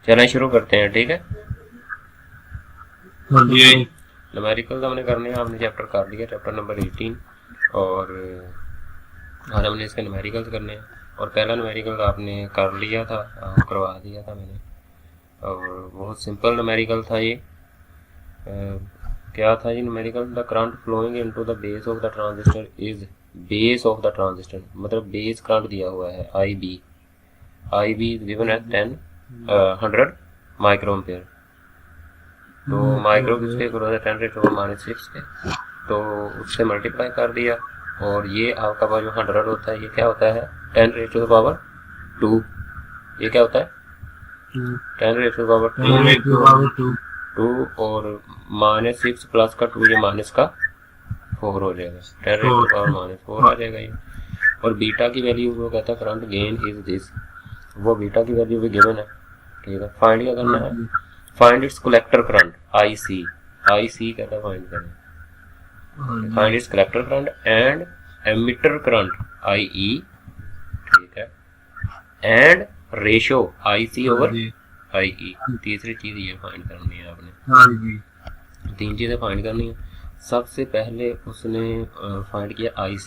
चलें शुरू करते हैं, ठीक है। हाँ जी। न्यूमेरिकल्स हमने करने हैं, हमने चैप्टर कर लिया, चैप्टर नंबर 18, और आज हमने इसके न्यूमेरिकल्स करने हैं। और पहला न्यूमेरिकल आपने कर लिया था, करवा दिया था मैंने, और बहुत सिंपल न्यूमेरिकल था ये। क्या था ये numerical? The current flowing into the base of the transistor is base of the transistor, मतलब बेस करंट दिया हुआ है I B is given as 100 micro ampere. तो माइक्रो किसके इक्वल है? 10⁻⁻⁶ के, तो उससे मल्टीप्लाई कर दिया। और ये आपका पास जो 100 होता है, ये क्या होता है? 10⁻²। ये क्या होता है? 10⁻²। 2 और -6 प्लस का 2, ये माइनस का 4 हो जाएगा, 10⁻⁻⁴ आ जाएगा ये। और बीटा की वैल्यू वो कहता है करंट गेन इज दिस, वो बीटा की वैल्यू भी गिवन है, ठीक है। फाइंड क्या करना है? Find its collector current I C कहता है फाइंड करना। Find its collector current and emitter current I E, ठीक है, and ratio I C over I E. तीसरी चीज ये फाइंड करनी है आपने। 3 चीजें फाइंड करनी है। सबसे पहले उसने फाइंड किया आई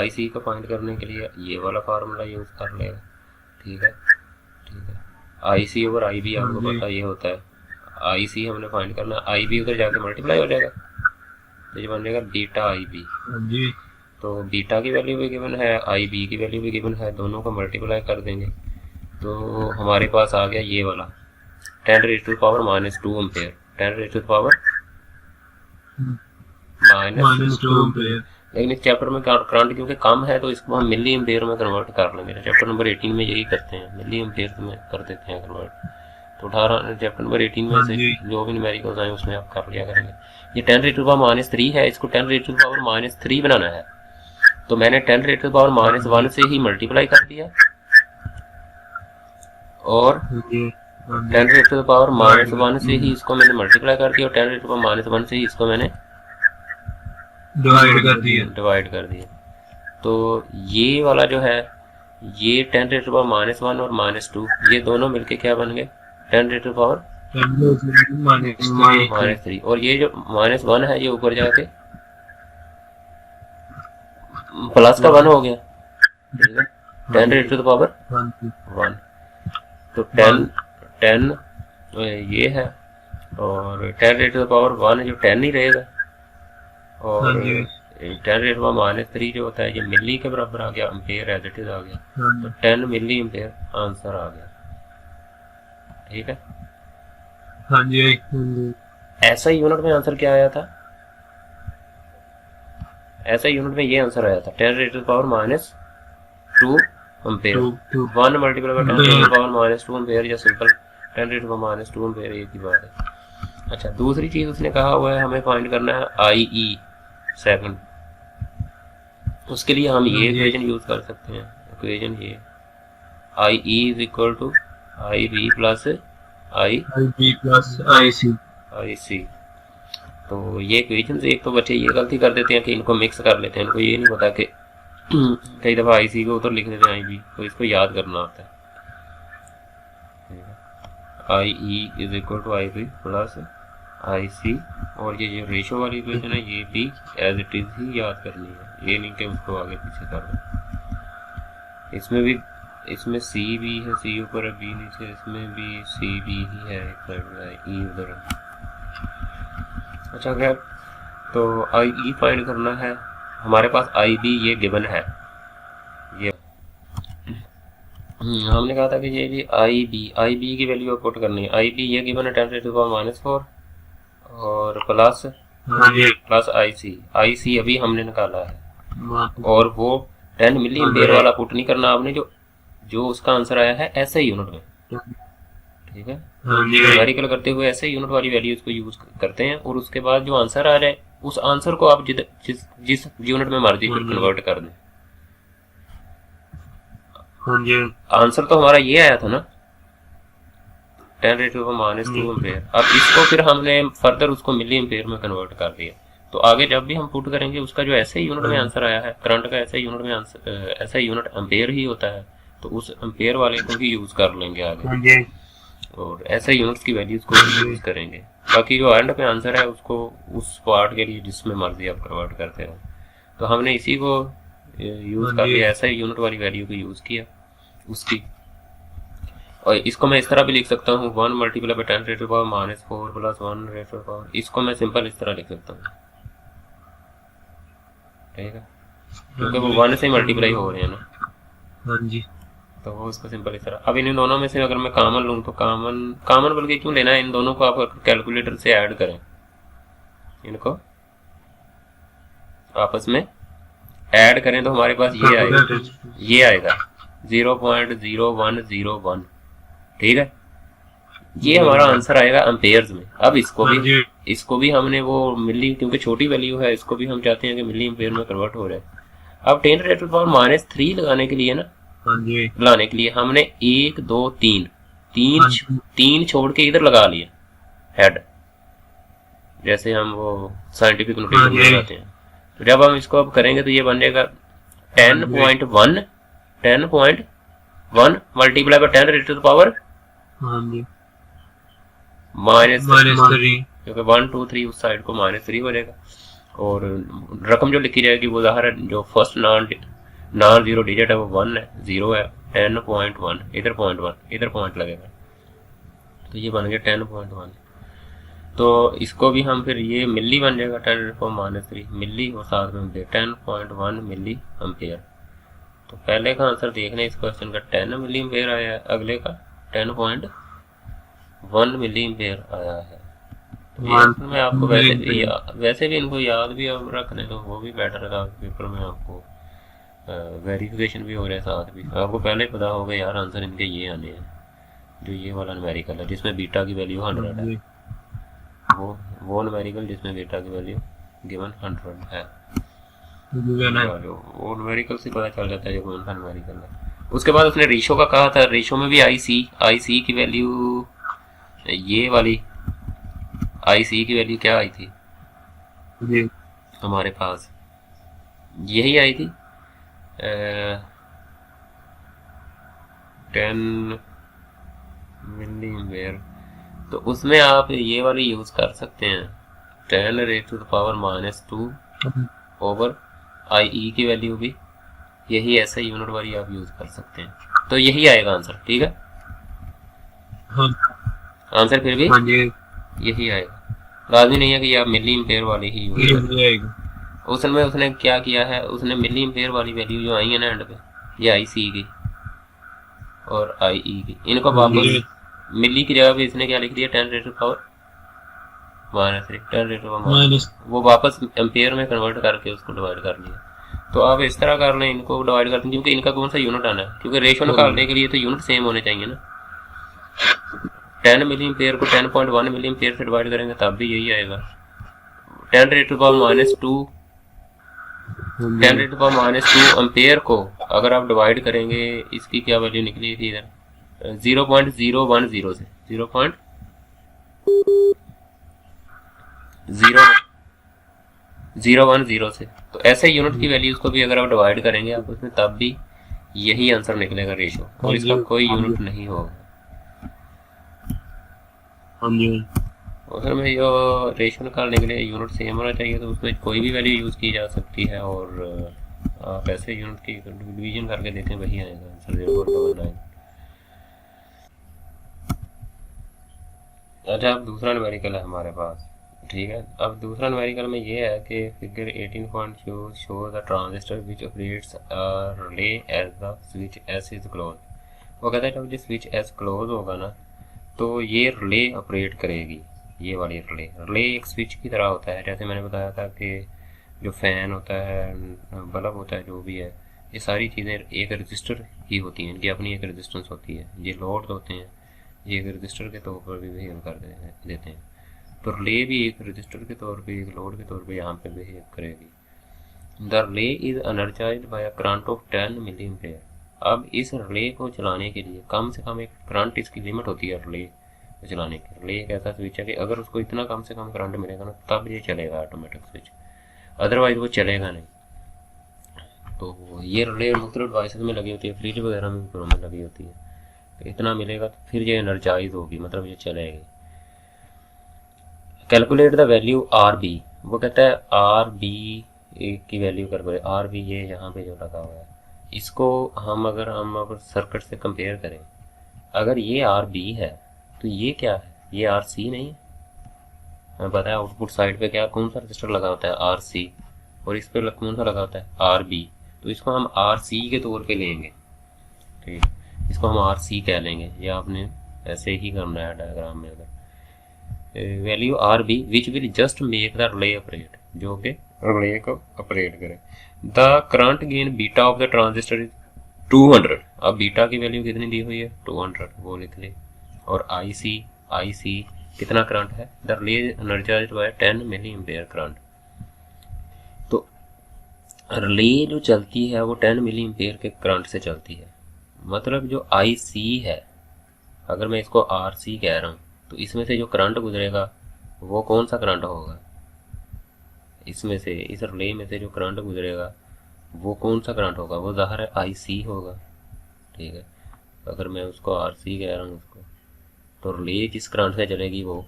सी को फाइंड करने के लिए ये वाला फार्मूला यूज कर लेगा, ठीक है। आई सी ओवर आई बी आपको पता ये होता है। आई सी हमने फाइंड करना, आई बी उधर जाके मल्टीप्लाई हो जाएगा, तो ये बन जाएगा बीटा आई बी। तो बीटा की वैल्यू भी गिवन है, आई बी की वैल्यू भी गिवन है, दोनों को मल्टीप्लाई कर देंगे तो हमारे पास आ गया ये वाला 10⁻⁻² एम्पेयर, 10⁻⁻⁻²। लेकिन इस चैप्टर में करंट क्योंकि कम है तो इसको हम मिली एम्पेयर में कन्वर्ट कर लेंगे। चैप्टर नंबर 18 में यही करते हैं, मिली एम्पेयर में कर देते हैं कन्वर्ट। तो 18 चैप्टर नंबर 18 में से जो भी न्यूमेरिकल्स आए उसमें आप कर लिया करेंगे। ये 10⁻⁻³ है, इसको 10⁻⁻³ बनाना है, तो मैंने 10⁻⁻⁻1 से ही मल्टीप्लाई कर दिया और 10⁻⁻⁻1 से ही इसको मैंने मल्टीप्लाई कर दिया और 10⁻⁻1 से ही इसको मैंने डिवाइड कर दिया। तो ये वाला जो है ये 10⁻⁻1 और -2 ये दोनों मिलके क्या बन गए? 10⁻⁻³ और ये जो -1 है ये ऊपर जाके प्लस का 1 हो गया, ठीक है, 10⁻1। तो 10 ये है और 10⁻1 जो 10 ही रहेगा और 10⁻⁻³ जो होता है ये मिली के बराबर आ गया, एम्पेयर एज इट इज आ गया, तो 10 मिली एम्पेयर आंसर आ गया, ठीक है। हाँ जी। ऐसा यूनिट में आंसर क्या आया था? ऐसा यूनिट में ये आंसर आया था 10⁻⁻² एम्पेयर। 1 मल्टीप्लाई बाय 10⁻⁻² एम्पेयर या सिंपल 10⁻⁻² एम्पेयर, एक ही बात है। अच्छा, दूसरी चीज उसने कहा हुआ है हमें फाइंड करना है आई ई सेकंड। उसके लिए हम ये इक्वेशन यूज कर सकते हैं, इक्वेशन ये I E is equal to I B plus I C. तो ये इक्वेशन से एक तो बच्चे ये गलती कर देते हैं कि इनको मिक्स कर लेते हैं, इनको ये नहीं पता कि कई दफा आई सी को उधर लिख देते हैं आई बी, तो इसको याद करना होता है। I E is equal to I B plus I C, और ये जो रेशो वाली इक्वेशन है ये भी एज इट इज ही याद करनी है, ये नहीं कि उसको आगे पीछे कर दो। इसमें सी भी है, सी ऊपर है बी नीचे, इसमें भी सी बी ही है, एक साइड में ई उधर है। अच्छा खैर, तो आई ई फाइंड करना है, हमारे पास आई बी ये गिवन है, ये हमने कहा था कि ये जी आई बी की वैल्यू पुट करनी है। आई बी ये गिवन है 10⁻⁻⁴ और प्लस आई सी अभी हमने निकाला है, और वो 10 मिली एम्पेयर वाला पुट नहीं करना आपने, जो उसका आंसर आया है ऐसे यूनिट में, ठीक है। न्यूमेरिकल करते हुए ऐसे यूनिट वाली वैल्यूज को यूज करते हैं और उसके बाद जो आंसर आ जाए उस आंसर को आप जिस यूनिट में मर्जी फिर कन्वर्ट कर दें। आंसर तो हमारा ये आया था ना 10⁻⁻² एम्पेयर। अब इसको फिर हमने फर्दर उसको मिली एम्पेयर में कन्वर्ट कर दिया, तो आगे जब भी हम पुट करेंगे उसका जो ऐसे यूनिट में आंसर आया है, करंट का ऐसे यूनिट में आंसर, ऐसा यूनिट एम्पेयर ही होता है, तो उस एम्पेयर वाले को ही यूज कर लेंगे आगे। और ऐसे यूनिट्स की वैल्यूज को यूज करेंगे। बाकी जो एंड पे आंसर है उसको उस पार्ट के लिए जिसमें मर्जी आप कन्वर्ट करते हो। तो हमने इसी को यूज करके ऐसा ही यूनिट वाली वैल्यू को यूज किया उसकी। और इसको मैं इस तरह भी लिख सकता हूँ 1 multiply by 10 rays power -4 plus 1 rays power, इसको मैं सिंपल इस तरह लिख सकता हूँ, ठीक है, क्योंकि वो 1 से मल्टीप्लाई हो रहे हैं ना। हाँ जी। तो वो उसको सिंपल इस तरह। अब इन दोनों में से अगर मैं कॉमन लूँ तो कॉमन बल्कि क्यों लेना है, इन दोनों को आप कैलकुलेटर से ऐड करें, इनको आपस में ऐड करें तो हमारे पास ये आएगा 0.0101, ठीक है। ये हमारा आंसर आएगा एम्पेयर्स में। अब इसको भी हमने वो मिली, क्योंकि छोटी वैल्यू है, इसको भी हम चाहते हैं कि मिली एम्पेयर में कन्वर्ट हो रहा है। अब 10⁻³ लगाने के लिए ना, लाने के लिए हमने 1 2 3 छोड़ के इधर लगा लिया हेड, जैसे हम वो साइंटिफिक नोटेशन में लगाते हैं। तो जब हम इसको अब करेंगे तो ये बन जाएगा 10.1 मल्टीप्लाई बाई 10⁻³ -3, क्योंकि 1 2 3 उस साइड को -3 हो जाएगा। और रकम जो लिखी जाएगी वो ज़ाहिर है जो फर्स्ट नॉन जीरो डिजिट है वो 1 है, 0 है। 10.1 इधर 0.1 इधर पॉइंट लगेगा, तो ये बन गया 10.1। तो इसको भी हम फिर ये मिली बन जाएगा 10⁻³ मिली और साथ में एम्पेयर 10.1 मिली एम्पेयर। तो पहले का आंसर देखने इस क्वेश्चन का 10 मिली एम्पेयर आया है, अगले का 10.1 मिली एम्पेयर आया है। तो मैं आपको वैसे भी इनको याद भी अब रखने तो वो भी बेटर था, पेपर में आपको वेरिफिकेशन भी हो रहा है, साथ भी आपको पहले पता होगा यार आंसर इनके ये आने हैं। जो ये वाला न्यूमेरिकल है जिसमें बीटा की वैल्यू 100 है, वो न्यूमेरिकल जिसमें बीटा की वैल्यू गिवन 100 है, वो न्यूमेरिकल से पता चल जाता है जो कौन सा न्यूमेरिकल है। उसके बाद उसने रेशो का कहा था, रेशो में भी आई सी की वैल्यू, ये वाली आई सी की वैल्यू क्या आई थी हमारे पास, यही आई थी 10 मिली एम्पेयर। तो उसमें आप ये वाली यूज कर सकते हैं 10⁻² ओवर आई की वैल्यू भी यही ऐसे यूनिट वाली आप यूज कर सकते हैं। तो यही आएगा आंसर, ठीक है। आंसर फिर भी यही आएगा, लाजमी नहीं है कि आप मिली एम्पेयर वाली ही यूज करें। उसमें उसने क्या किया है, उसने मिली एम्पेयर वाली वैल्यू जो आई है ना एंड पे, ये आई सी की और आई ई की, इनको वापस मिली की जगह पे इसने क्या लिख दिया 10⁻³ वो वापस एम्पेयर में कन्वर्ट करके उसको डिवाइड कर लिया। तो आप इस तरह कर लें, इनको डिवाइड करते हैं, क्योंकि इनका कौन सा यूनिट आना है, क्योंकि रेशो निकालने के लिए तो यूनिट सेम होने चाहिए ना। 10 मिली एम्पेयर को 10.1 मिली एम्पेयर से डिवाइड करेंगे तब भी यही आएगा। 10⁻² एम्पेयर को अगर आप डिवाइड करेंगे, इसकी क्या वैल्यू निकली थी इधर 0.010 से 0.010 से, तो ऐसे यूनिट की वैल्यूज को भी अगर आप डिवाइड करेंगे आप उसमें तब भी यही आंसर निकलेगा रेशो, और इसका कोई यूनिट नहीं होगा। अगर मैं ये रेशो निकालने के लिए यूनिट सेम होना चाहिए तो उसमें कोई भी वैल्यू यूज की जा सकती है, और आप ऐसे यूनिट की डिवीजन करके देखें वही आएगा आंसर 0.9। अच्छा, अब दूसरा न्यूमेरिकल है हमारे पास, ठीक है। अब दूसरा न्यूमेरिकल में ये है कि figure 18 show the transistor which operates relay as the switch S is close. वो कहता है जब ये स्विच एस क्लोज होगा ना तो ये रिले ऑपरेट करेगी। ये वाली रिले एक स्विच की तरह होता है, जैसे मैंने बताया था कि जो फैन होता है, बल्ब होता है, जो भी है, ये सारी चीज़ें एक रजिस्टर ही होती हैं, इनकी अपनी एक रेजिस्टेंस होती है। ये लोड होते हैं, ये एक रजिस्टर के तौर पर भी बिहेव कर देते हैं। तो रिले भी एक रजिस्टर के तौर पे, एक लोड के तौर पे यहाँ पे बिहेव करेगी। The relay is energised by a current of 10 milliampere. अब इस रिले को चलाने के लिए कम से कम एक करंट, इसकी लिमिट होती है रिले को चलाने की। रिले एक ऐसा स्विच है कि अगर उसको इतना कम से कम करंट मिलेगा ना तब ये चलेगा ऑटोमेटिक स्विच, अदरवाइज वो चलेगा नहीं। तो ये रिले मुख्तलिफ डिवाइसेस में लगी होती है, फ्रिज वगैरह में घरों में लगी होती है। तो इतना मिलेगा तो फिर ये एनर्जाइज होगी, मतलब ये चलेगी। Calculate the value R B, वो कहता है आर बी की वैल्यू कर, आर बी ये यहाँ पे जो लगा हुआ है, इसको हम अगर सर्किट से कंपेयर करें, अगर ये आर बी है तो ये क्या है, ये आर सी नहीं है। हमें पता है आउटपुट साइड पे क्या कौन सा रजिस्टर लगा होता है, आर सी, और इस पे कौन सा लगा होता है, आर बी। तो इसको हम आर सी के तौर पे लेंगे, ठीक, इसको हम आर सी कह लेंगे। ये आपने ऐसे ही करना है डायग्राम में। अगर value R B which will just make the relay operate, जो कि रिले को ऑपरेट करे। The current gain beta of the transistor is 200। अब बीटा की वैल्यू कितनी दी हुई है, 200, वो लिख ले। और आई सी कितना करंट है, the relay energised by 10 milliampere current. तो रिले जो चलती है वो 10 मिली एम्पेयर के करंट से चलती है। मतलब जो आई सी है, अगर मैं इसको आर सी कह रहा हूँ, तो इसमें से जो करंट गुजरेगा वो कौन सा करंट होगा, इसमें से, इस रिले में से जो करंट गुजरेगा वो कौन सा करंट होगा, वो ज़ाहिर है आई सी होगा, ठीक है। अगर मैं उसको आर सी कह रहा हूँ उसको, तो रिले जिस करंट से चलेगी वो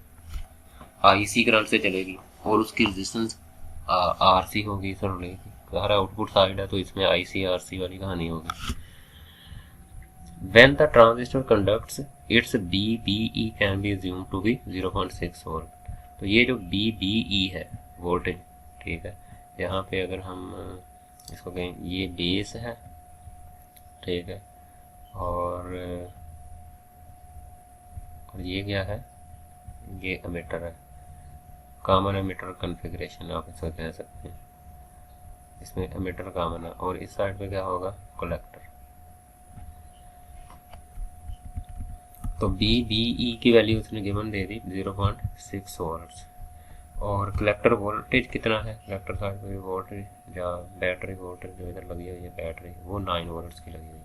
आई सी करंट से चलेगी, और उसकी रेजिस्टेंस आर सी होगी इस रिले की। ज़ाहिर आउटपुट साइड है तो इसमें आई सी आर सी वाली कहानी होगी। When the transistor conducts, its BBE can be assumed to be 0.6 volt। तो ये जो BBE है वोल्टेज, ठीक है, यहाँ पे अगर हम इसको कहें ये बेस है, ठीक है, और ये क्या है, ये एमिटर है, कॉमन एमिटर कॉन्फ़िगरेशन आप इसको कह सकते हैं। इसमें एमिटर कॉमन है और इस साइड पे क्या होगा, कलेक्टर। तो BBE की वैल्यू उसने गिवन दे दी 0.6 वोल्ट्स। और कलेक्टर वोल्टेज कितना है, कलेक्टर साइड पे वोल्टेज या बैटरी वोल्टेज जो इधर लगी हुई है बैटरी, वो 9 वोल्ट्स की लगी हुई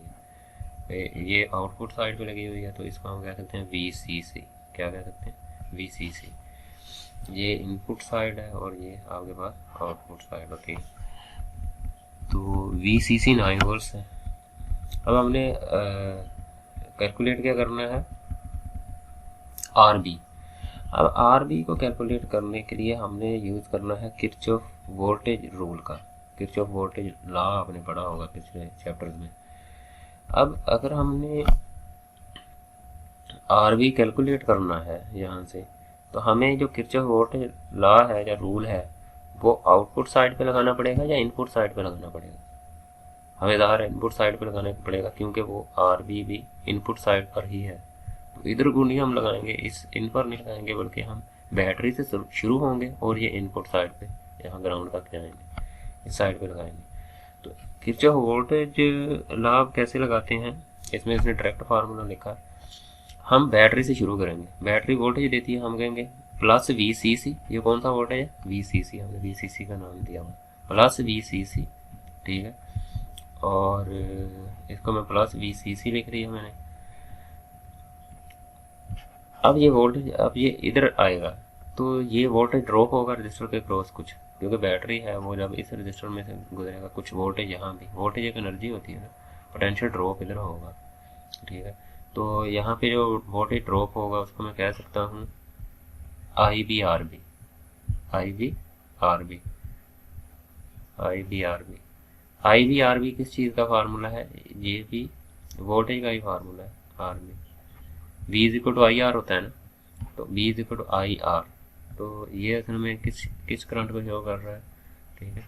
है। ये आउटपुट साइड पे लगी हुई है तो इसको हम कह सकते हैं VCC। क्या कह सकते हैं, VCC। ये इनपुट साइड है और ये आपके पास आउटपुट साइड होती है। तो VCC 9 वोल्ट्स है। अब हमने कैलकुलेट क्या करना है, RB। अब RB को कैलकुलेट करने के लिए हमने यूज़ करना है किरचॉफ वोल्टेज रूल का। किरचॉफ वोल्टेज लॉ आपने पढ़ा होगा पिछले चैप्टर्स में। अब अगर हमने RB कैलकुलेट करना है यहाँ से, तो हमें जो किरचॉफ वोल्टेज लॉ है या रूल है वो आउटपुट साइड पे लगाना पड़ेगा या इनपुट साइड पे लगाना पड़ेगा। हमें ज़ाहिर इनपुट साइड पे लगाना पड़ेगा क्योंकि वो RB भी इनपुट साइड पर ही है। तो इधर गुणी हम लगाएंगे, इस इन पर नहीं लगाएंगे, बल्कि हम बैटरी से शुरू होंगे और ये इनपुट साइड पे यहाँ ग्राउंड तक जाएंगे, इस साइड पे लगाएंगे। तो किरचॉफ वोल्टेज लॉ कैसे लगाते हैं, इसमें इसने डायरेक्ट फार्मूला लिखा। हम बैटरी से शुरू करेंगे, बैटरी वोल्टेज देती है, हम कहेंगे प्लस VCC। ये कौन सा वोल्टेज है, VCC, हमने VCC का नाम दिया हुआ, प्लस VCC, ठीक है। और इसको मैं प्लस VCC लिख रही है मैंने। अब ये वोल्टेज, अब ये इधर आएगा तो ये वोल्टेज ड्रॉप होगा रजिस्टर के क्रॉस कुछ, क्योंकि बैटरी है वो जब इस रजिस्टर में से गुजरेगा कुछ वोल्टेज, यहाँ भी वोल्टेज एक एनर्जी होती है ना, पोटेंशियल ड्रॉप इधर होगा, ठीक है। तो यहाँ पे जो वोल्टेज ड्रॉप होगा उसको मैं कह सकता हूँ IBRB। IBRB किस चीज़ का फार्मूला है, ये भी वोल्टेज का ही फार्मूला है। RB V = IR होता है ना, तो V = IR। तो ये असल में किस करंट को शो कर रहा है, ठीक है,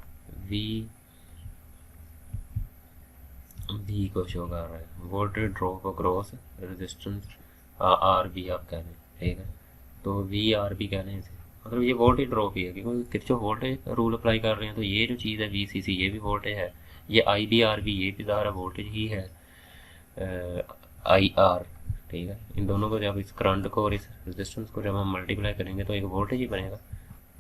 V को शो कर रहा है, voltage drop across resistance RB आप कह लें, ठीक है। तो VRB कह लें इसे, मतलब ये वोल्टेज ड्रॉप ही है क्योंकि किरचॉफ वोल्टेज रूल अप्लाई कर रहे हैं। तो ये जो चीज़ है VCC ये भी वोल्टेज है, ये IBRB ये भी ज़ाहिर वोल्टेज ही है, IR, ठीक है। इन दोनों को जब इस करंट को और इस रेजिस्टेंस को जब हम मल्टीप्लाई करेंगे तो एक वोल्टेज ही बनेगा।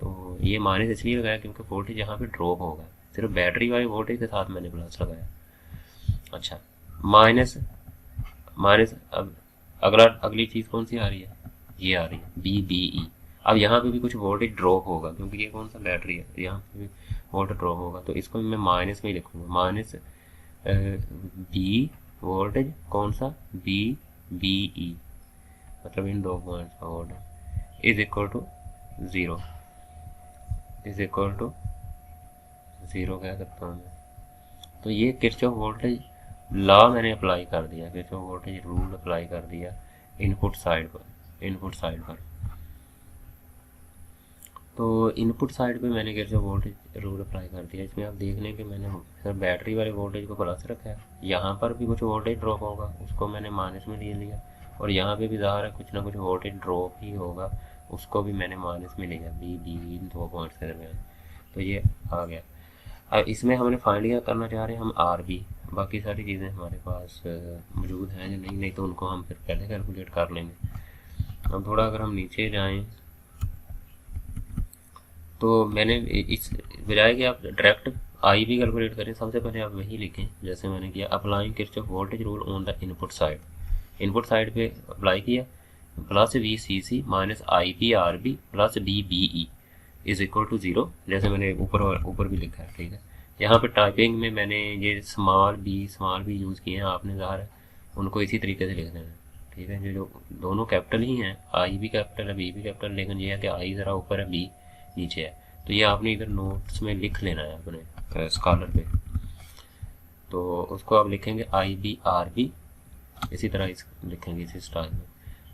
तो ये माइनस इसलिए लगाया क्योंकि वोल्टेज यहाँ पे ड्रॉप होगा, सिर्फ बैटरी वाली वोल्टेज के साथ मैंने प्लस लगाया। अच्छा, माइनस। अब अगली चीज़ कौन सी आ रही है, ये आ रही है BBE। अब यहाँ पे भी कुछ वोल्टेज ड्रॉप होगा क्योंकि ये कौन सा बैटरी है, यहाँ पे भी वोल्टेज ड्रॉप होगा। तो इसको मैं माइनस में ही लिखूँगा, माइनस B वोल्टेज कौन सा, बी ई, मतलब इन दो पॉइंट्स का voltage is equal to 0, is equal to 0 कह सकता हूँ मैं। तो ये किरचॉफ वोल्टेज लॉ मैंने अप्लाई कर दिया, किरचॉफ वोल्टेज रूल अप्लाई कर दिया इनपुट साइड पर। तो इनपुट साइड पे मैंने किरचॉफ वोल्टेज रूल अप्लाई कर दिया। इसमें आप देख लें कि मैंने सर बैटरी वाले वोल्टेज को प्लस रखा है, यहाँ पर भी कुछ वोल्टेज ड्रॉप होगा उसको मैंने माइनस में ले लिया, और यहाँ पे भी ज़ाहिर है कुछ ना कुछ वोल्टेज ड्रॉप ही होगा, उसको भी मैंने माइनस में लिया, बी इन 2 पॉइंट्स के दरमियान। तो ये आ गया। अब इसमें हमने फाइंड क्या करना चाह रहे हैं हम, आर बी। बाकी सारी चीज़ें हमारे पास मौजूद हैं या नहीं तो उनको हम फिर पहले कैलकुलेट कर लेंगे। अब थोड़ा अगर हम नीचे जाएं तो मैंने इस बजाय कि आप डायरेक्ट आई भी कैलकुलेट करें, सबसे पहले आप वही लिखें जैसे मैंने किया, applying Kirchhoff voltage rule on the input side पे अप्लाई किया, plus V C C minus I P R B plus B B E is equal to 0, जैसे मैंने ऊपर भी लिखा है। ठीक है, यहाँ पे टाइपिंग में मैंने ये स्मॉल बी यूज़ किए हैं, आपने ज़ाहिर है उनको इसी तरीके से लिख देना है। ठीक है, जो दोनों कैपिटल ही हैं, आई भी कैपिटल है बी भी कैपिटल, लेकिन ये है कि आई ज़रा ऊपर है बी नीचे है, तो ये आपने इधर नोट्स में लिख लेना है अपने स्कॉलर पे। तो उसको आप लिखेंगे आई बी आर बी, इसी तरह लिखेंगे इसी स्टाइल में,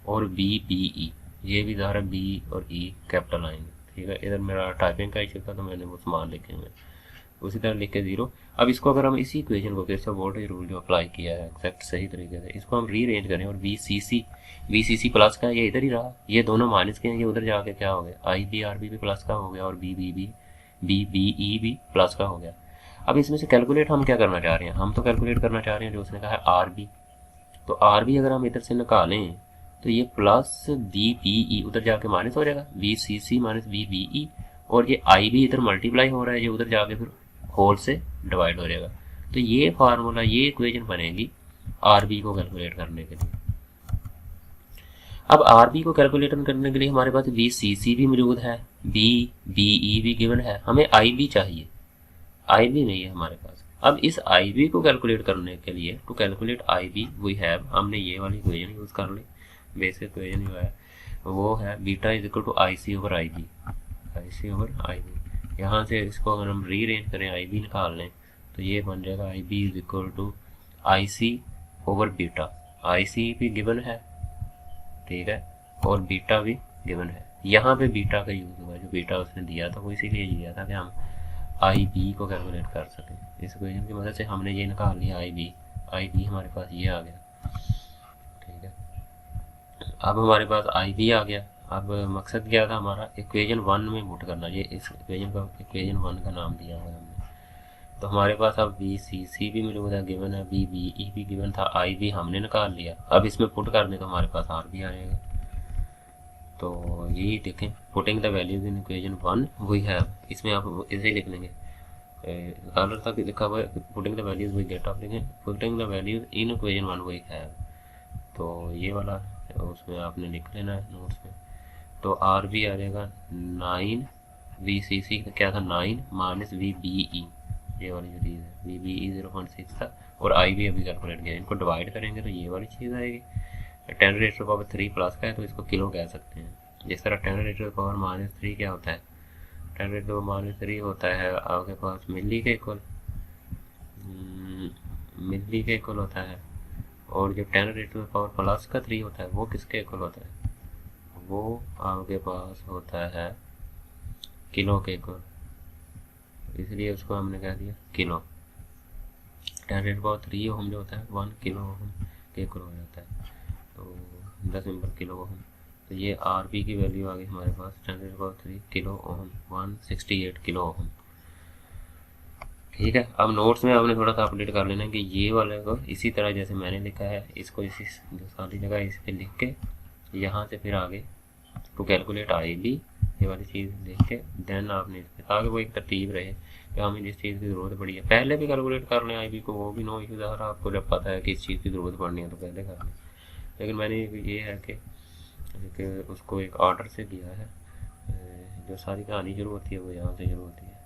और बी बी ई, ये भी ज़ाहिर बी और ई कैपिटल आएंगे। ठीक है, इधर मेरा टाइपिंग का इशू था तो मैंने वो समान लिखे हुए, उसी तरह लिख के 0। अब इसको अगर हम इसी इक्वेशन को किरचॉफ वोल्टेज रूल जो अप्लाई किया है एक्जैक्ट सही तरीके से, इसको हम रीअरेंज करें और वी सी सी प्लस का ये इधर ही रहा, ये दोनों माइनस के हैं, ये उधर जाके क्या हो गया, आई बी आर बी भी प्लस का हो गया और बी बी ई भी प्लस का हो गया। अब इसमें से कैलकुलेट हम क्या करना चाह रहे हैं, हम तो कैलकुलेट करना चाह रहे हैं जो उसने कहा है आर बी। तो आर बी अगर हम इधर से निकालें तो ये प्लस बी बी ई उधर जाके माइनस हो जाएगा, B C C minus B B ई, और ये आई भी इधर मल्टीप्लाई हो रहा है, ये उधर जाके फिर होल से डिवाइड हो जाएगा। तो ये फार्मूला, ये इक्वेशन बनेगी आर बी को कैलकुलेट करने के लिए। अब आर बी को कैलकुलेट करने के लिए हमारे पास बी सी सी भी मौजूद है, बी बी ई भी गिवन है, हमें आई बी चाहिए, आई बी नहीं है हमारे पास। अब इस आई बी को कैलकुलेट करने के लिए, to calculate I B we have, हमने ये वाली इक्वेशन यूज कर ली, बेसिक इक्वेशन जो है वो है beta is equal to I C over I B, I C over I B. यहाँ से इसको अगर हम रीअरेंज करें, आई बी निकाल लें तो ये बन जाएगा I B is equal to I C over beta, I C भी गिवन है, ठीक है, और बीटा भी गिवन है। यहाँ पे बीटा का यूज हुआ, जो बीटा उसने दिया था वो इसीलिए दिया था कि हम आई बी को कैलकुलेट कर सकें। इस इक्वेशन की मदद से हमने ये निकाल लिया, आई बी हमारे पास ये आ गया। ठीक है, अब हमारे पास आई बी आ गया। अब मकसद क्या था हमारा, इक्वेशन 1 में पुट करना, ये इस इक्वेशन का इक्वेशन 1 का नाम दिया हुआ हमने। तो हमारे पास अब बी सी सी भी मौजूद है, गिवन है, बी बी ई भी गिवन था, आई बी हमने निकाल लिया। अब इसमें पुट कर दें तो हमारे पास आर बी आ जाएगा। तो यही देखें, putting the values in equation 1 we have, इसमें आप इसे लिख लेंगे, कलर तक लिखा हुआ है putting the values we get, आप लिखें putting the values in equation 1 we have. तो ये वाला उसमें आपने लिख लेना है नोट्स में। तो आर बी आ जाएगा 9, वी सी सी क्या था 9 माइनस वी बी ई, ये वाली जो चीज़ है वी बी ई 0.6 था, और आई बी अभी कैलकुलेट किया, इनको डिवाइड करेंगे तो ये वाली चीज़ आएगी। 10⁻³ प्लस का है तो इसको किलो कह सकते हैं। जिस तरह 10⁻³ क्या होता है, 10⁻³ होता है आपके पास मिली के इक्वल, होता है, और जो 10⁻³ होता है वो किसके इक्वल होता है, वो आपके पास होता है किलो के इक्वल, इसलिए उसको हमने कह दिया किलो। 10⁻³ ओम जो होता है 1 किलो ओम के इक्वल हो जाता है, तो 10 नंबर किलो ओम। तो ये आर बी की वैल्यू आ गई हमारे पास 10⁻³ किलो ओम, 168 किलो ओम। ठीक है, अब नोट्स में आपने थोड़ा सा अपडेट कर लेना कि ये वाले को इसी तरह जैसे मैंने लिखा है, इसको इसी सारी जगह इस पर लिख के, यहाँ से फिर आगे टू कैलकुलेट आई बी ये वाली चीज़ लिख के देन आपने ताकि वो एक तरतीब रहे कि हमें जिस चीज़ की ज़रूरत पड़ी है पहले भी कैलकुलेट कर लें आई बी को, वो भी नो इशू ज़ाहिर आपको जब पता है कि इस चीज़ की ज़रूरत पड़नी है तो पहले कर लें। लेकिन मैंने ये है कि उसको एक ऑर्डर से किया है, जो सारी कहानी शुरू होती है वो यहाँ से शुरू होती है।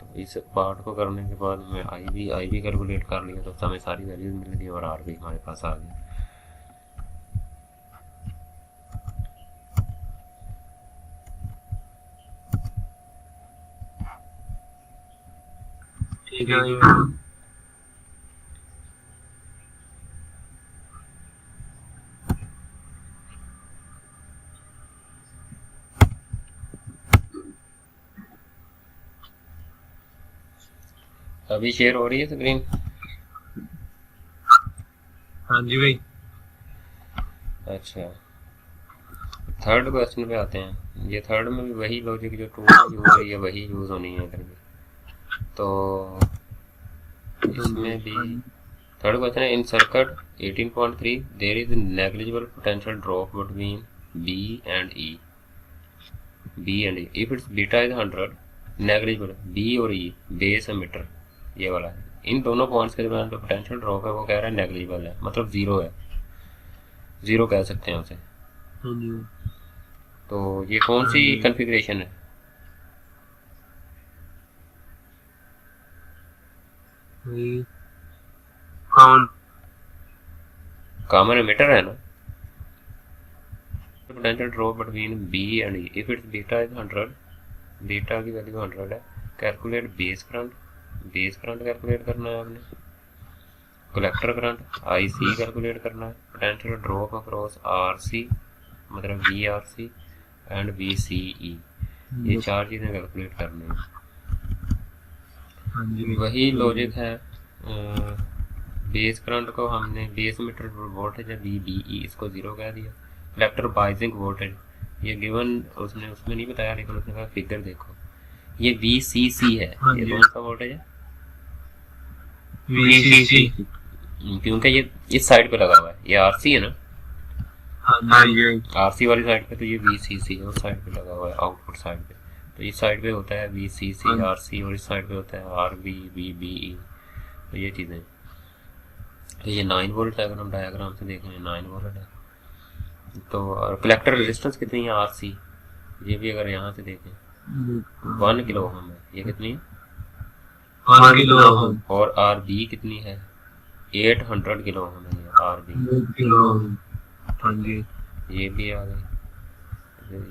तो इस पार्ट को करने के बाद मैं आई भी कैलकुलेट कर लिया, तो हमें सारी वैल्यूज मिल गई और आर भी हमारे पास आ गया। ठीक है। अभी शेयर हो रही है स्क्रीन? हाँ जी भाई। अच्छा, थर्ड क्वेश्चन पे आते हैं। ये थर्ड में भी वही लॉजिक जो टू में यूज हुई है वही यूज होनी है इधर भी। तो इसमें भी थर्ड क्वेश्चन है, in circuit 18.3 there is negligible potential drop between B and E. If it's beta is 100, negligible B और ई बेस एमिटर ये वाला है, इन दोनों पॉइंट्स के दरमियान जो पोटेंशियल ड्रॉप है वो कह रहा है नेग्लिजिबल है, मतलब जीरो है, जीरो कह सकते हैं उसे। तो ये कौन सी कॉन्फ़िगरेशन है? कॉमन एमिटर है ना। Potential drop between B and E if it's beta is 100, beta की वैल्यू 100 है। कैलकुलेट बेस करंट कैलकुलेट करना है आपने। कलेक्टर करंट आईसी कैलकुलेट करना है। पोटेंशियल ड्रॉप अक्रॉस आरसी मतलब V R C and V C E, ये चार चीज़ें कैलकुलेट करनी है। वही लॉजिक है। बेस करंट को हमने बेस मीटर वोल्टेज है बी बी ई, इसको जीरो कह दिया। कलेक्टर बाइजिंग वोल्टेज ये गिवन उसने उसमें नहीं बताया, लेकिन उसने कहा फिगर देखो ये वी सी सी है। ये कौन सा वोल्टेज है? वी सी सी, क्योंकि ये इस साइड पे लगा हुआ है, ये आर सी है ना। हाँ जी। आरसी वाली साइड पे तो ये वी सी सी है, उस साइड पे लगा हुआ है आउटपुट साइड पे। तो इस साइड पे होता है V C C R C और इस साइड पे होता है R B B B E. तो ये चीज़ें, तो ये 9 वोल्ट है, अगर हम डायग्राम से देखें 9 वोल्ट है। तो और कलेक्टर रेजिस्टेंस कितनी है आर सी, ये भी अगर यहाँ से देखें 1 किलो ओम है, ये कितनी है 1 किलो ओम। और आर बी कितनी है 800 किलो ओम है आर बी। हाँ जी, ये भी आ गई।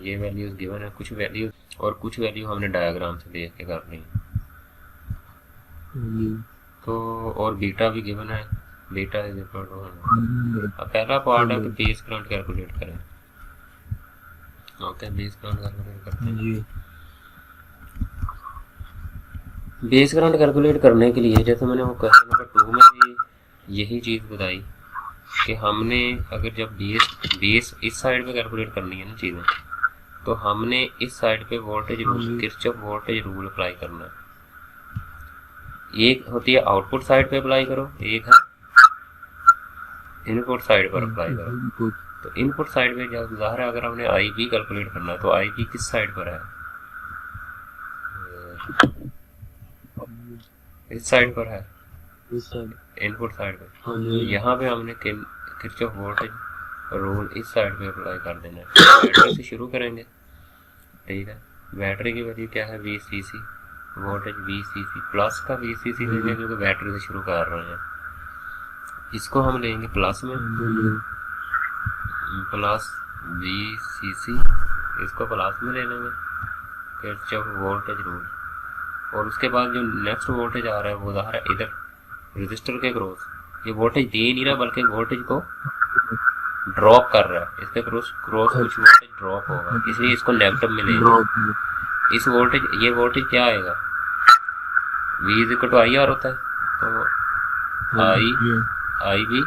ये वैल्यूज गिवन है, कुछ वैल्यूज और कुछ वैल्यू हमने डायग्राम से देख के कर ली। तो और बीटा भी गिवन है, बीटा इज इक्वल टू 100। अब पहला पार्ट है कि बेस करंट कैलकुलेट करें। ओके, बेस करंट कैलकुलेट करते हैं। बेस करंट कैलकुलेट करने के लिए जैसे मैंने वो क्वेश्चन नंबर 2 में भी यही चीज़ बताई कि हमने अगर जब बेस इस साइड पे कैलकुलेट करनी है ना चीज़ें, तो हमने इस साइड पे voltage rule, Kirchhoff voltage rule apply करना है। एक होती है आउटपुट साइड पे अप्लाई करो, एक है इनपुट साइड पर अप्लाई करो। तो इनपुट साइड पे जब ज़ाहिर है अगर हमने आई बी कैलकुलेट करना है तो आई बी किस साइड पर है? इस साइड पर है, इनपुट साइड पे। यहाँ पे हमने किरचॉफ वोल्टेज रूल इस साइड पे अप्लाई कर देना है। बैटरी से शुरू करेंगे, ठीक है। बैटरी की वैल्यू क्या है V C C, voltage V C C plus का वी सी सी लेंगे क्योंकि बैटरी से शुरू कर रहे हैं। इसको हम लेंगे प्लस में, प्लस वी सी सी, इसको प्लस में ले लेंगे किरचॉफ वोल्टेज रूल। और उसके बाद जो नेक्स्ट वोल्टेज आ रहा है वो आ रहा है इधर रजिस्टर के क्रॉस। ये वोल्टेज दे नहीं रहा बल्कि वोल्टेज को ड्रॉप कर रहा है, इसके क्रॉस कुछ वोल्टेज ड्रॉप होगा, इसलिए इसको नेगेटिव में लेंगे। इस वोल्टेज, ये वोल्टेज क्या आएगा V is equal to I R होता है, तो आई बी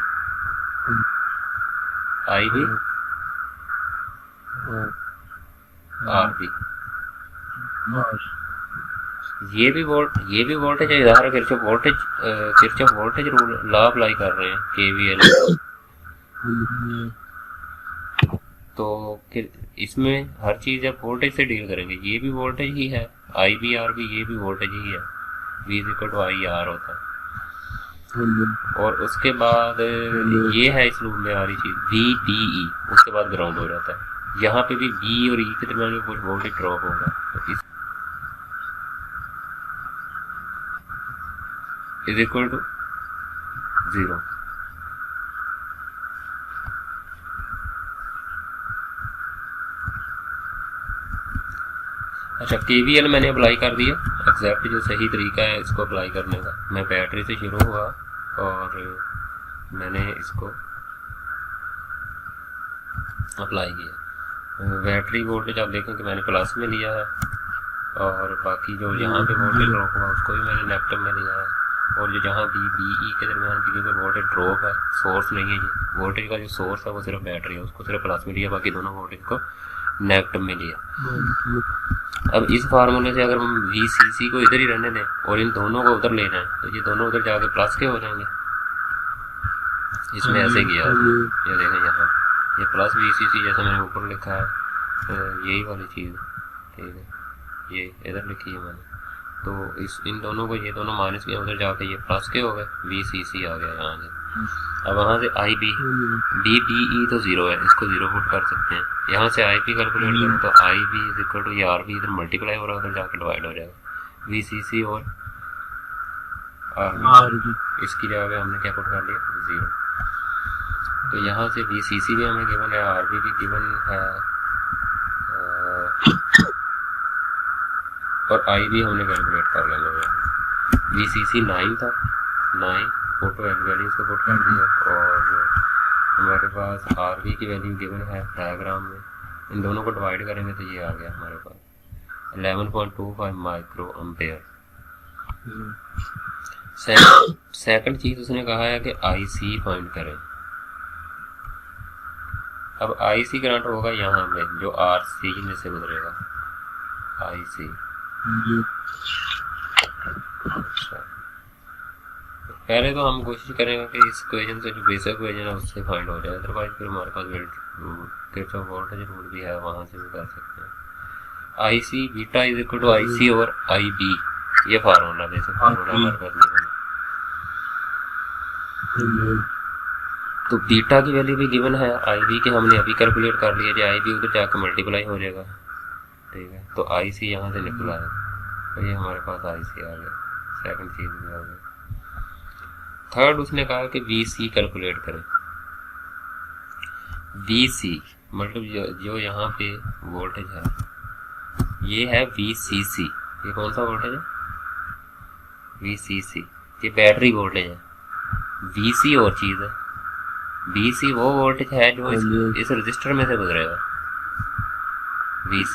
आर बी। ये भी वोल्टेज है, इधर Kirchhoff voltage rule law apply कर रहे हैं केवीएल। तो इसमें हर चीज जब वोल्टेज से डील करेंगे, ये भी वोल्टेज ही है आई बी आर बी, ये भी वोल्टेज ही है V is equal to I R होता है। और उसके बाद ये है इस लूप में आ रही चीज वी डी ई, उसके बाद ग्राउंड हो जाता है। यहाँ पे भी बी और ई के दरमियान में कुछ वोल्टेज ड्रॉप होगा। तो इज इक्वल टू 0। अच्छा, KVL मैंने अप्लाई कर दिया। एग्जैक्ट जो सही तरीका है इसको अप्लाई करने का, मैं बैटरी से शुरू हुआ और मैंने इसको अप्लाई किया। बैटरी वोल्टेज आप देखें कि मैंने प्लस में लिया है और बाकी जो यहाँ पे वोल्टेज ड्रॉप हुआ उसको भी मैंने नेगेटिव में लिया है। और जो जहाँ BE के दरमियान BE में वोल्टेज ड्रॉप है, सोर्स नहीं है, ये वोल्टेज का जो सोर्स है वो सिर्फ बैटरी है, उसको सिर्फ प्लस में लिया, बाकी दोनों वोल्टेज को नेगेटिव में लिया। अब इस फार्मूले से अगर हम VCC को इधर ही रहने दें और इन दोनों को उधर ले जाएं तो ये दोनों उधर जाके प्लस के हो जाएंगे। इसमें ऐसे किया है, ये देखें यहाँ ये प्लस VCC जैसे मैंने ऊपर लिखा है, यही वाली चीज़, ठीक है, ये इधर लिखी है मैंने। तो इस इन दोनों को, ये दोनों माइनस के उधर जाके ये प्लस के हो गए, VCC आ गया यहाँ से। अब वहाँ से IB DBE तो 0 है, इसको 0 पुट कर सकते हैं। यहाँ से IP कैलकुलेट करें तो IB इज इक्वल टू ये RB इधर मल्टीप्लाई हो रहा है, उधर जाके डिवाइड हो जाएगा। VCC और RB, इसकी जगह पे हमने क्या पुट कर लिया, 0। तो यहाँ से VCC भी हमें गिवन है, RB भी गिवन है और IB हमने कैलकुलेट कर लेना है। VCC 9 था, 9 फोटो वैल्यू इसको पुट कर दिया और हमारे पास RB की वैल्यू गिवन है डायग्राम में। इन दोनों को डिवाइड करेंगे तो ये आ गया हमारे पास 11.25 माइक्रो एम्पेयर। सेकंड चीज़ उसने कहा है कि IC फाइंड करें। अब IC करंट होगा यहाँ में जो RC में से गुजरेगा, IC। अच्छा, पहले तो हम कोशिश करेंगे कि इस इक्वेशन से जो बेसिक इक्वेशन है उससे फाइंड हो जाए, अदरवाइज फिर हमारे पास किरचॉफ वोल्टेज रूल भी है, वहाँ से भी कर सकते हैं। IC beta is equal to IC और IB, ये फार्मूला बेसिक फार्मूला हमारे पास गिवन है। तो बीटा की वैल्यू भी गिवन है, IB के हमने अभी कैलकुलेट कर लिया, जो IB उधर जाकर मल्टीप्लाई हो जाएगा, ठीक है। तो IC यहाँ से निकला है, तो ये हमारे पास IC आ गया, सेकंड चीज़ भी आ गया। थर्ड उसने कहा कि VC कैलकुलेट करें। VC मतलब जो यहाँ पे वोल्टेज है ये है VCC, ये कौन सा वोल्टेज है, VCC, ये बैटरी वोल्टेज है। VC और चीज़ है, VC वो वोल्टेज है जो इस रजिस्टर में से गुजरेगा, VC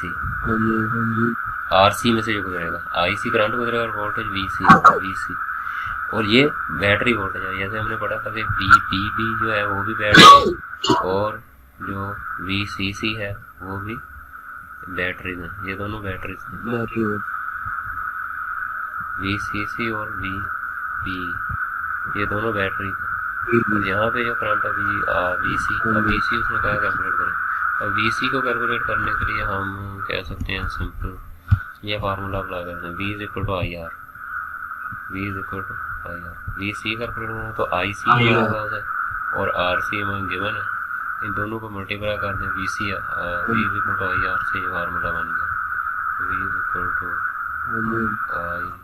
RC में से जो गुजरेगा, IC करंट गुजरेगा और वोल्टेज VC। और ये बैटरी वोल्टेज है, जैसे हमने पढ़ा था कि BB जो है वो भी बैटरी और जो VCC है वो भी बैटरी में, ये दोनों बैटरी VCC और VB ये दोनों बैटरी है। यहाँ पे जो करंट है VC उसने कहा कैलकुलेट करें। अब VC को कैलकुलेट करने के लिए हम कह सकते हैं सिंपल ये फार्मूला अप्लाई करते हैं, V is equal to IR, V is equal to IR। VC calculate करना तो IC हमारे पास है और RC हमें गिवन है, इन दोनों को मल्टीप्लाई कर दें VC V is equal to IR से ये फार्मूला बन गया, V is equal to IR।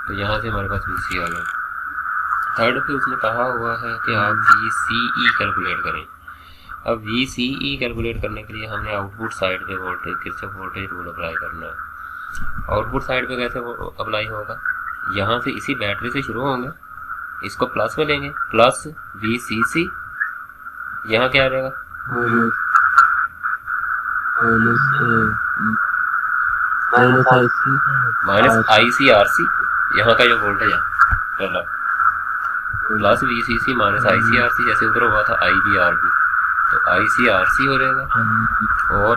तो यहाँ से हमारे पास VC आ गया। थर्ड पे उसने कहा हुआ है कि आप VCE कैलकुलेट करें। अब VCE कैलकुलेट करने के लिए हमने आउटपुट साइड पे voltage Kirchhoff voltage rule apply करना है। आउटपुट साइड पे कैसे अप्लाई होगा, यहाँ से इसी बैटरी से शुरू होंगे, इसको प्लस में लेंगे, प्लस VCC, यहाँ क्या आ जाएगा माइनस ICRC, यहाँ का जो वोल्टेज है पहला, प्लस VCC माइनस ICRC, जैसे उधर हुआ था IBRB, तो ICRC हो जाएगा और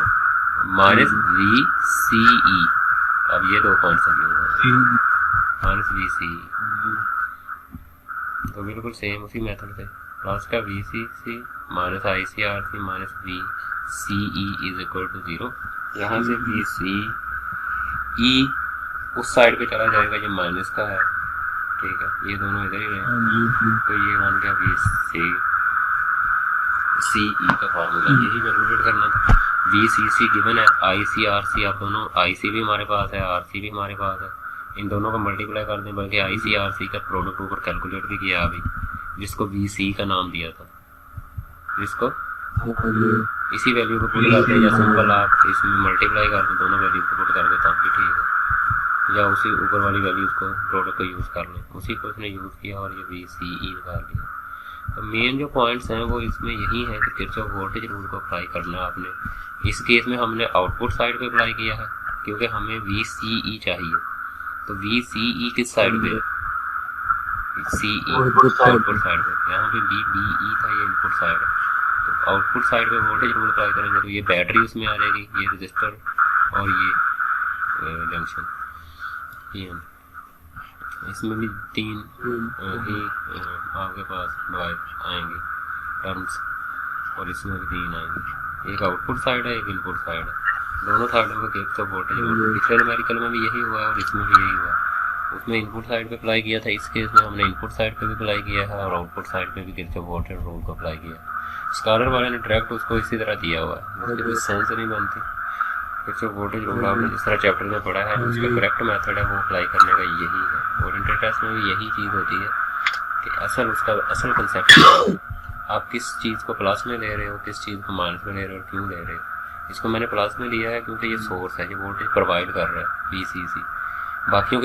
माइनस VCE। अब ये दो कॉन्सेप्ट माइनस VCE, तो बिल्कुल सेम उसी मेथड से प्लस का VCC minus ICRC minus VCE is equal to 0। यहाँ से VCE उस साइड पे चला जाएगा जो माइनस का है, ठीक है, ये दोनों इधर ही रहेंगे, तो ये मान गया VC। CE का फार्मूला यही कैलकुलेट करना था। VCC गिवन है, IC RC आप दोनों, IC भी हमारे पास है, RC भी हमारे पास है, इन दोनों का मल्टीप्लाई कर दें, बल्कि IC RC का प्रोडक्ट ऊपर कैलकुलेट भी किया अभी, जिसको VC का नाम दिया था, जिसको इसी वैल्यू को पुट करते हैं, या सिंपल आप इसमें मल्टीप्लाई कर दें, दोनों वैल्यू को पुट कर दें तब भी ठीक है, या उसी ऊपर वाली वैल्यूज को प्रोडक्ट को यूज़ कर लें, उसी को उसने यूज़ किया और ये VCE निकाल लिया। तो मेन जो पॉइंट्स हैं वो इसमें यही है कि किरचॉफ वोल्टेज रूल को अप्लाई करना है आपने। इस केस में हमने आउटपुट साइड पे अप्लाई किया है क्योंकि हमें VCE चाहिए, तो VCE किस साइड पे? CE आउटपुट साइड पे, यहाँ पे BE था, ये इनपुट साइड है, तो आउटपुट साइड पे वोल्टेज रूल अप्लाई करेंगे तो ये बैटरी उसमें आ जाएगी, ये रजिस्टर और ये जंक्शन, ये इसमें भी 3 ही आपके पास डिवाइस आएंगे टर्म्स, और इसमें भी 3 आएंगे, एक आउटपुट साइड है, एक इनपुट साइड है, दोनों साइडों का किरचॉफ वोल्टेज रूल। पिछले न्यूमेरिकल में भी यही हुआ है और इसमें भी यही हुआ, उसमें इनपुट साइड पे अप्लाई किया था, इस केस में हमने इनपुट साइड पे भी अप्लाई किया है और आउटपुट साइड पे भी किरचॉफ वोल्टेज रूल को अप्लाई किया। स्कॉलर वाले ने डायरेक्ट उसको इसी तरह दिया हुआ है, उसकी कोई सेंस नहीं बनती। किरचॉफ वोल्टेज रूल आपने जिस तरह चैप्टर में पढ़ा है, उसका करेक्ट मेथड है वो अप्लाई करने का यही है, ओरिएंटेड टेस्ट में भी यही चीज़ होती है कि उसका असल कंसेप्ट आप किस चीज़ को प्लस में ले रहे हो, किस चीज़ को माइनस में ले रहे हो, क्यों ले रहे हो। इसको मैंने प्लस में लिया है क्योंकि ये सोर्स है, ये वोल्टेज प्रोवाइड कर रहा है VCC, बाकियों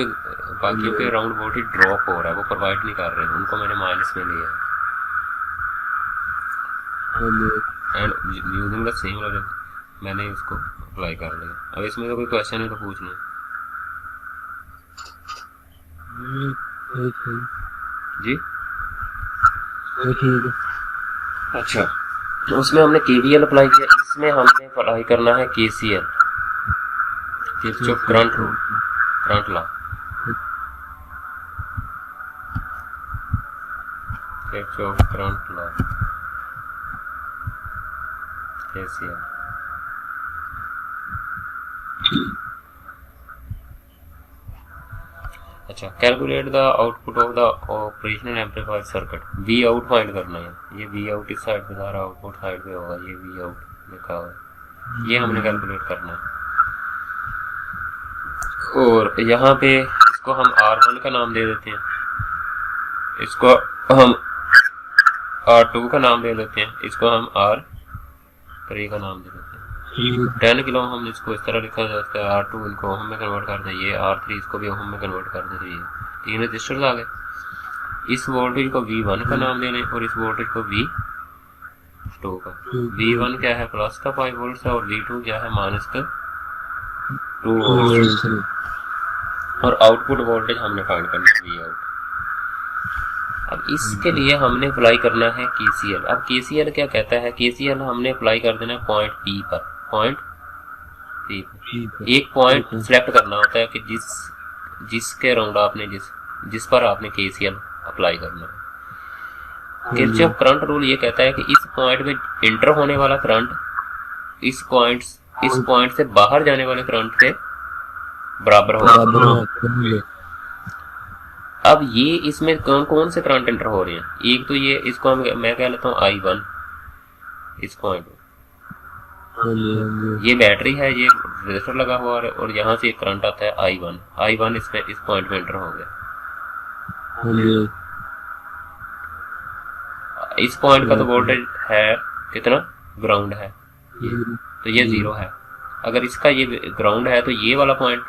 के अराउंड वोल्टेज ड्रॉप हो रहा है, वो प्रोवाइड नहीं कर रहे हैं, उनको मैंने माइनस में लिया है। And using the same logic मैंने इसको अप्लाई कर लिया। अब इसमें तो कोई क्वेश्चन है तो पूछना जी। अच्छा, तो उसमें हमने KVL अप्लाई किया, इसमें हमने अप्लाई करना है KCL, Kirchhoff current rule, current law, Kirchhoff current law, KCL। अच्छा, calculate the output of the operational amplifier circuit, V out find करना है, ये V आउट इस साइड पे सारा आउटपुट साइड पे होगा, ये V आउट लिखा हुआ है, ये हमने कैलकुलेट करना है। और यहाँ पे इसको हम R1 का नाम दे देते हैं, इसको हम R2 का नाम दे देते हैं, इसको हम R3 का नाम दे देते हैं। 10 किलो हम इसको इस तरह लिखा जा सकता है, R2 इनको ओम में कन्वर्ट कर दें, ये R3 इसको भी ओम में कन्वर्ट कर दें, तो ये 3 रजिस्टर्स आ गए। इस वोल्टेज को V1 का नाम देने और इस वोल्टेज को V2 का। V1 क्या है? प्लस का 5 वोल्ट है और V2 क्या है? माइनस का 2 वोल्ट। और आउटपुट वोल्टेज हमने फाइंड करना है, V आउट। अब इसके लिए हमने अप्लाई करना है KCL। अब KCL क्या कहता है? KCL हमने अप्लाई कर देना है पॉइंट P पर, पॉइंट P पर। एक पॉइंट सिलेक्ट करना होता है कि जिसके अराउंड आपने जिस पर आपने KCL अप्लाई करना है। किरचॉफ करंट रूल ये कहता है कि इस पॉइंट में इंटर होने वाला करंट इस पॉइंट से बाहर जाने वाले करंट से बराबर होगा। अब ये इसमें कौन से करंट एंटर हो रहे हैं? एक तो ये, इसको मैं कह लेता हूँ I1 इस पॉइंट में, ये बैटरी है, ये रजिस्टर लगा हुआ है और यहाँ से एक करंट आता है I1 इसमें इस पॉइंट में एंटर हो गया। इस पॉइंट का तो वोल्टेज है कितना? ग्राउंड है, तो ये 0 है। अगर इसका ये ग्राउंड है तो ये वाला पॉइंट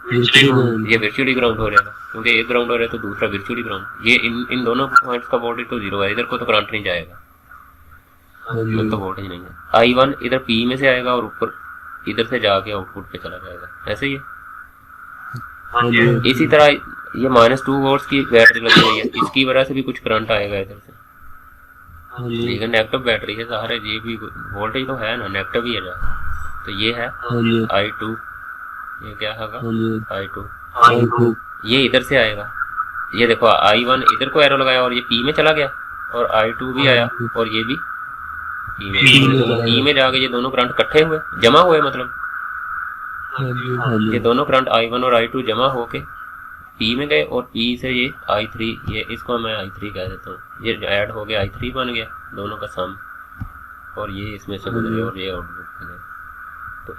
ये वर्चुअली ग्राउंड हो जाएगा, क्योंकि एक ग्राउंड हो रहा है तो दूसरा वर्चुअली ग्राउंड। ये इन दोनों पॉइंट्स का वोल्टेज तो 0 है, इधर को तो करंट नहीं जाएगा, इधर तो वोल्टेज नहीं है। I1 इधर P में से आएगा और ऊपर इधर से जाके आउटपुट पे चला जाएगा, ऐसे ही है। इसी तरह ये -2 वोल्ट की बैटरी लगी हुई है, इसकी वजह से भी कुछ करंट आएगा इधर से, लेकिन नेगेटिव बैटरी है, सारे ये भी वोल्टेज तो है ना, नेगेटिव ही है। तो ये है I2, ये क्या होगा? I2। ये इधर से आएगा, ये देखो I1 इधर को एरो लगाया और ये P में चला गया, और I2 भी आया और ये भी P में जाके ये दोनों करंट इकट्ठे हुए, जमा हुए, मतलब ये दोनों करंट I1 और I2 जमा होके P में गए और P से ये I3, ये इसको मैं I3 कह देता हूँ, ये ऐड हो गया I3 बन गया दोनों का सम, और ये इसमें से गुजरे और ये आउटपुट में गए। तो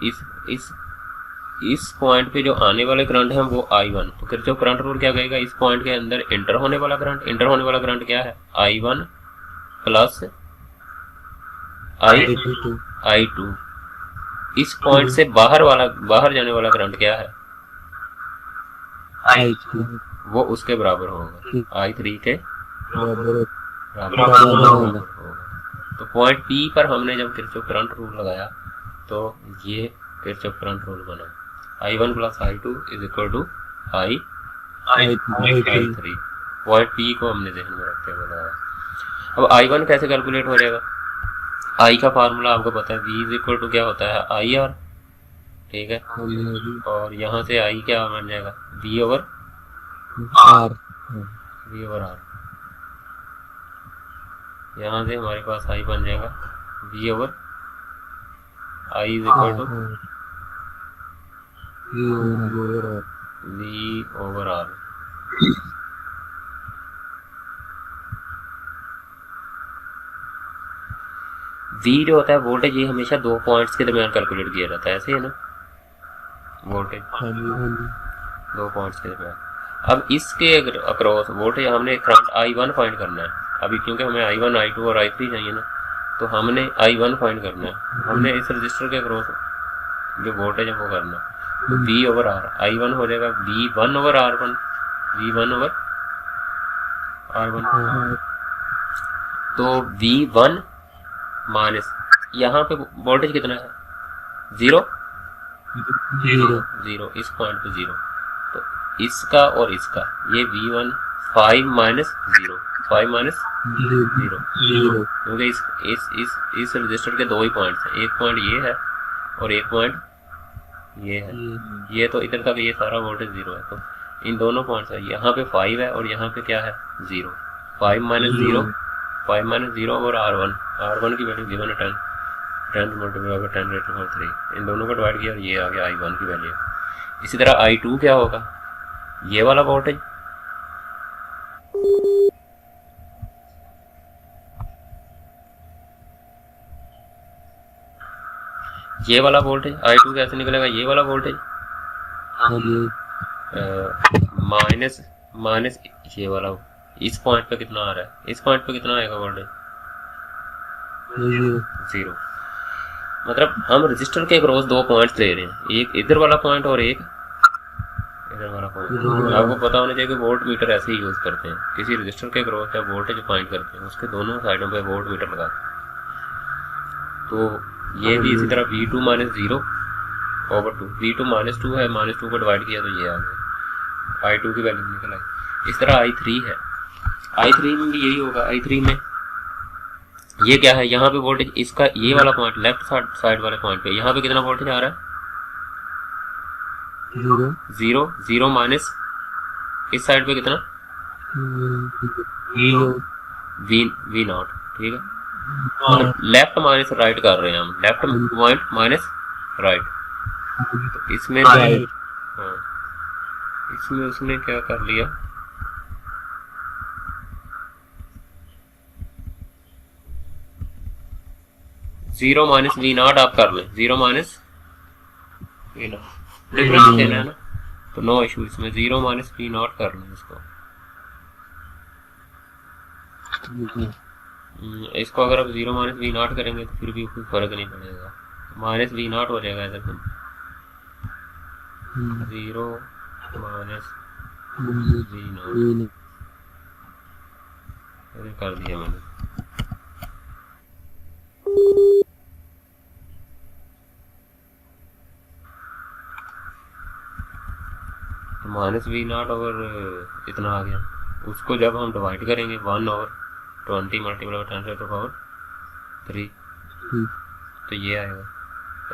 इस पॉइंट पे जो आने वाले करंट हैं वो I1। तो किरचॉफ करंट रूल क्या कहेगा, इस पॉइंट के अंदर इंटर होने वाला करंट क्या है, I1 प्लस I2। इस पॉइंट से बाहर जाने वाला करंट क्या है, वो उसके बराबर होगा, I3 के बराबर होगा। तो पॉइंट P पर हमने जब किरचॉफ करंट रूल लगाया तो ये किरचॉफ करंट रूल बना, I1 plus I2 is equal to I3। Point P को हमने ध्यान में रखते हुए लगाया। अब I1 कैसे कैलकुलेट हो जाएगा, I का फार्मूला आपको पता है, V इज इक्वल टू क्या होता है, IR, ठीक है। और यहाँ से I क्या बन जाएगा, V ओवर R। यहाँ से हमारे पास I बन जाएगा V over I is equal to V over R। V जो होता है वोल्टेज, ये हमेशा दो पॉइंट्स के दरमियान कैलकुलेट किया जाता है, ऐसे है ना, वोल्टेज दो पॉइंट्स के दरमियान। अब इसके अक्रॉस वोल्टेज हमने करंट I1 फाइंड करना है। अभी क्योंकि हमें I1, I2 और I3 चाहिए ना, तो हमने I1 फाइंड करना है। हमने इस रजिस्टर के अक्रॉस जो वोल्टेज है वो करना है, V ओवर R। I1 हो जाएगा V1 over R1, V1 over R1। तो V1 माइनस, यहाँ पे वोल्टेज कितना है, जीरो, इस पॉइंट पे जीरो। तो इसका और इसका, ये V1 5 माइनस 0, क्योंकि इस रजिस्टर के दो ही पॉइंट्स हैं, एक पॉइंट ये है और एक पॉइंट ये है। ये तो इधर तक ये सारा वोल्टेज 0 है, तो इन दोनों पॉइंट्स है, यहाँ पे 5 है और यहाँ पे क्या है 0। 5 माइनस 0 और R1 की वैल्यू गिवन है 10 multiply by 10 raise to power 3। इन दोनों को डिवाइड किया और ये आ गया I1 की वैल्यू। इसी तरह I2 क्या होगा, ये वाला वोल्टेज, ये वाला वोल्टेज I2 कैसे निकलेगा, ये वाला वोल्टेज माइनस ये वाला, इस पॉइंट पे कितना आ रहा है, इस पॉइंट पे कितना आएगा वोल्टेज, 0। मतलब हम रजिस्टर के क्रॉस दो पॉइंट्स ले रहे हैं, एक इधर वाला पॉइंट और एक इधर वाला पॉइंट। आपको पता होना चाहिए कि वोल्ट मीटर ऐसे ही यूज करते हैं, किसी रजिस्टर के क्रॉस जब वोल्टेज फाइंड करते हैं उसके दोनों साइडों पे वोल्ट मीटर लगाते हैं। तो ये भी इसी तरह V2 minus 0 over 2, V2 minus 2 है, माइनस 2 को डिवाइड किया तो ये आ गया, I2 की वैल्यू निकल आई। इस तरह I3 है, I3 में भी यही होगा। I3 में ये क्या है, यहाँ पे वोल्टेज इसका ये वाला पॉइंट लेफ्ट साइड वाले पॉइंट पे, यहाँ पे कितना वोल्टेज आ रहा है, 0 माइनस इस साइड पे कितना, V नॉट, ठीक है। मतलब लेफ्ट माइनस राइट कर रहे हैं हम, लेफ्ट पॉइंट माइनस राइट। तो इसमें हाँ, इसमें उसने क्या कर लिया, जीरो माइनस V नॉट आप कर लें, 0 माइनस V नॉट डिफरेंस देना है ना, तो नो इशू, इसमें 0 माइनस V नॉट कर लें इसको। इसको अगर आप 0 माइनस V नॉट करेंगे तो फिर भी कोई फर्क नहीं पड़ेगा, माइनस V नॉट हो जाएगा इधर, 0 माइनस V नॉट कर दिया मैंने। तो माइनस V नॉट ओवर इतना आ गया, उसको जब हम डिवाइड करेंगे 1 over 20 multiply 10 raise to power 3, तो ये आएगा,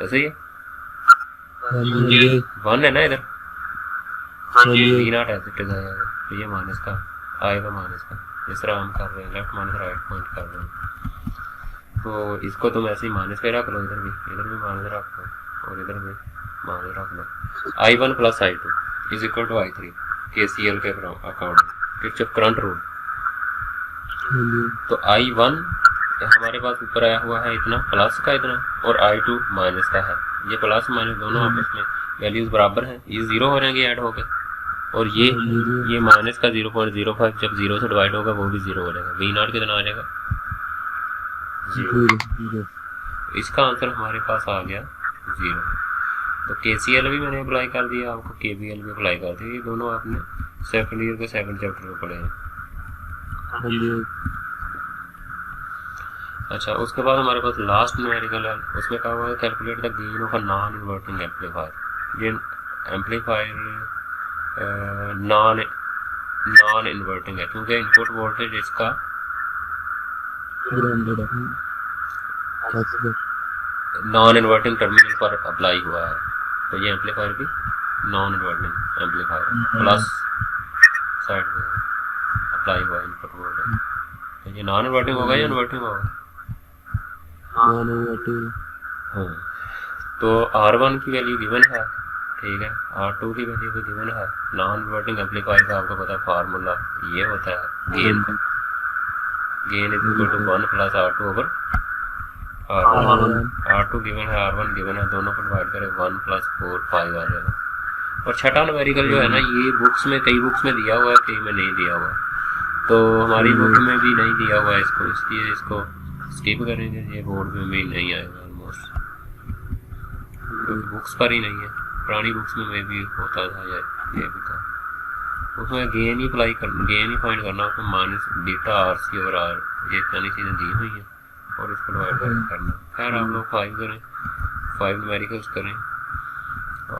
ऐसे ही है 1 है ना इधर, V नॉट ऐसे आएगा, तो ये माइनस का आएगा, माइनस का। इस तरह हम कर रहे हैं, लेफ्ट माइनस राइट पॉइंट कर रहे हैं। तो इसको तुम ऐसे ही माइनस पे रख लो, इधर भी माइनस रख लो और इधर भी माइनस रख लो। I1 plus I2 is equal to I3। KCL के अकॉर्डिंग, किरचॉफ करंट रूल। हाँ जी तो I1 हमारे पास ऊपर आया हुआ है इतना प्लस का इतना, और I2 माइनस का है। ये प्लस माइनस दोनों आपस में वैल्यूज बराबर हैं, ये जीरो हो जाएंगे ऐड होके, और ये माइनस का 0.05 जब जीरो से डिवाइड होगा वो भी जीरो हो जाएगा। V0 कितना आ जाएगा? जीरो। इसका आंसर हमारे पास आ गया जीरो। तो KCL भी मैंने अप्लाई कर दिया, आपको KVL भी अप्लाई कर दिया। ये दोनों आपने सेकंड ईयर के सेकंड चैप्टर में पढ़े हैं। हाँ जी अच्छा, उसके बाद हमारे पास लास्ट न्यूमेरिकल है, उसमें कहा हुआ है calculate the gain of a non inverting amplifier. ये एम्पलीफायर नॉन इन्वर्टिंग है क्योंकि इनपुट वोल्टेज इसका नॉन इन्वर्टिंग टर्मिनल पर अप्लाई हुआ है, तो ये एम्पलीफायर भी non inverting amplifier plus side पे अप्लाई हुआ है इनपुट वोल्टेज। तो ये नॉन इन्वर्टिंग होगा या इन्वर्टिंग होगा? हाँ, तो R1 की वैल्यू गिवन है, ठीक है, R2 की वैल्यू भी गिवन है। नॉन इन्वर्टिंग एम्पलीफायर का आपको पता है फार्मूला ये होता है गेन का, gain is equal to 1 plus R2 over R1। R2 given है, R1 गिवन है, दोनों को डिवाइड करें 1 प्लस 4 5 आ जाएगा। और छठा न्यूमेरिकल जो है ना, ये बुक्स में कई बुक्स में दिया हुआ है, कई में नहीं दिया हुआ, तो हमारी बुक में भी नहीं दिया हुआ है इसको, इसलिए इसको स्किप करेंगे, ये बोर्ड में भी नहीं आएगा ऑलमोस्ट, क्योंकि बुक्स पर ही नहीं है। पुरानी बुक्स में भी होता था या ये भी था, उसमें गेन ही अप्लाई कर, गेन ही फाइंड करना, उसमें माइनस बीटा RC और R ये इतनी चीज़ें दी हुई हैं और इसको डिवाइड करना। खैर आप लोग 5 करें, 5 न्यूमेरिकल्स करें।